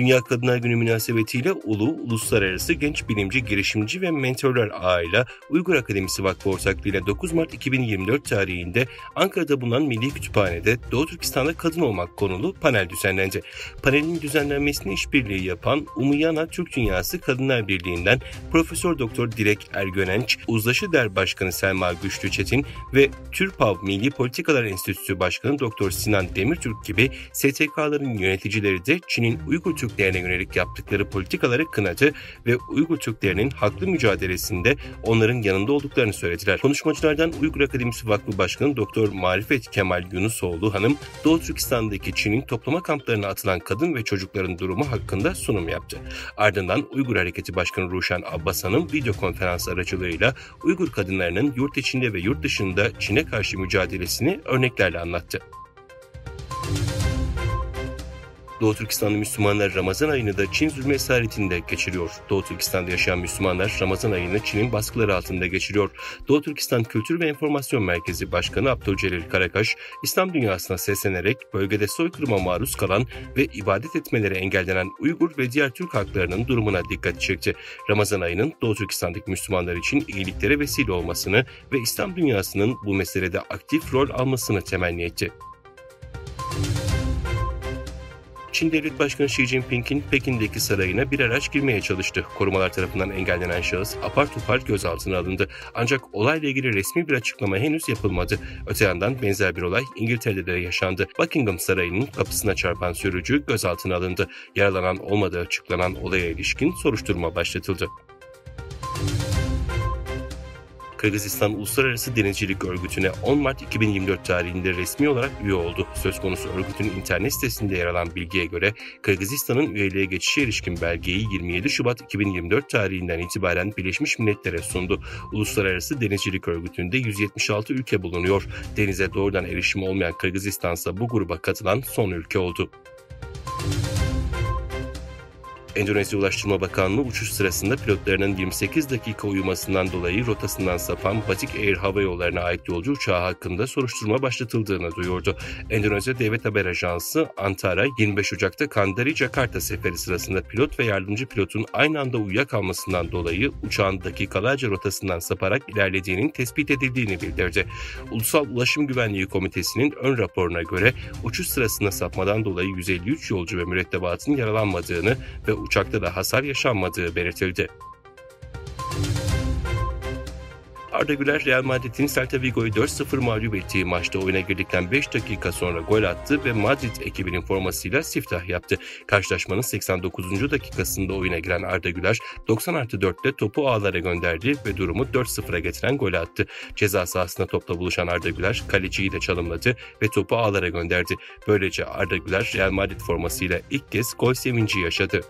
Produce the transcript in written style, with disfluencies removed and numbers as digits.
Dünya Kadınlar Günü münasebetiyle Uluslararası Genç Bilimci, Girişimci ve Mentorlar Ağı'yla Uygur Akademisi Vakfı ortaklığıyla 9 Mart 2024 tarihinde Ankara'da bulunan Milli Kütüphane'de Doğu Türkistan'da kadın olmak konulu panel düzenlendi. Panelin düzenlenmesini işbirliği yapan Umuyana Türk Dünyası Kadınlar Birliği'nden Profesör Doktor Dilek Ergönenç, Uzlaşı Der Başkanı Selma Güçlü Çetin ve TÜRPAV Milli Politikalar Enstitüsü Başkanı Doktor Sinan Demirtürk gibi STK'ların yöneticileri de Çin'in Uygur Türklerine yönelik yaptıkları politikaları kınadı ve Uygur Türklerinin haklı mücadelesinde onların yanında olduklarını söylediler. Konuşmacılardan Uygur Akademisi Vakfı Başkanı Doktor Marifet Kemal Yunusoğlu Hanım, Doğu Türkistan'daki Çin'in toplama kamplarına atılan kadın ve çocukların durumu hakkında sunum yaptı. Ardından Uygur Hareketi Başkanı Ruşen Abbas Hanım video konferans aracılığıyla Uygur kadınlarının yurt içinde ve yurt dışında Çin'e karşı mücadelesini örneklerle anlattı. Doğu Türkistanlı Müslümanlar Ramazan ayını da Çin zulmü esaretinde geçiriyor. Doğu Türkistan'da yaşayan Müslümanlar Ramazan ayını Çin'in baskıları altında geçiriyor. Doğu Türkistan Kültür ve Enformasyon Merkezi Başkanı Abdülcelil Karakaş, İslam dünyasına seslenerek bölgede soykırıma maruz kalan ve ibadet etmeleri engellenen Uygur ve diğer Türk halklarının durumuna dikkat çekti. Ramazan ayının Doğu Türkistan'daki Müslümanlar için iyiliklere vesile olmasını ve İslam dünyasının bu meselede aktif rol almasını temenni etti. Çin Devlet Başkanı Xi Jinping'in Pekin'deki sarayına bir araç girmeye çalıştı. Korumalar tarafından engellenen şahıs apar topar gözaltına alındı. Ancak olayla ilgili resmi bir açıklama henüz yapılmadı. Öte yandan benzer bir olay İngiltere'de de yaşandı. Buckingham Sarayı'nın kapısına çarpan sürücü gözaltına alındı. Yaralanan olmadığı açıklanan olaya ilişkin soruşturma başlatıldı. Kırgızistan Uluslararası Denizcilik Örgütü'ne 10 Mart 2024 tarihinde resmi olarak üye oldu. Söz konusu örgütün internet sitesinde yer alan bilgiye göre Kırgızistan'ın üyeliğe geçişe ilişkin belgeyi 27 Şubat 2024 tarihinden itibaren Birleşmiş Milletler'e sundu. Uluslararası Denizcilik Örgütü'nde 176 ülke bulunuyor. Denize doğrudan erişimi olmayan Kırgızistan ise bu gruba katılan son ülke oldu. Endonezya Ulaştırma Bakanlığı uçuş sırasında pilotlarının 28 dakika uyumasından dolayı rotasından sapan Batik Air Havayolları'na ait yolcu uçağı hakkında soruşturma başlatıldığını duyurdu. Endonezya Devlet Haber Ajansı Antara 25 Ocak'ta Kandari Jakarta seferi sırasında pilot ve yardımcı pilotun aynı anda uyuyakalmasından dolayı uçağın dakikalarca rotasından saparak ilerlediğinin tespit edildiğini bildirdi. Ulusal Ulaşım Güvenliği Komitesi'nin ön raporuna göre uçuş sırasında sapmadan dolayı 153 yolcu ve mürettebatın yaralanmadığını ve uçakta da hasar yaşanmadığı belirtildi. Arda Güler, Real Madrid'in Celta Vigo'yu 4-0 mağlup ettiği maçta oyuna girdikten 5 dakika sonra gol attı ve Madrid ekibinin formasıyla siftah yaptı. Karşılaşmanın 89. dakikasında oyuna giren Arda Güler, 90+4'te topu ağlara gönderdi ve durumu 4-0'a getiren golü attı. Ceza sahasında topla buluşan Arda Güler, kaleciyi de çalımladı ve topu ağlara gönderdi. Böylece Arda Güler, Real Madrid formasıyla ilk kez gol sevinci yaşadı.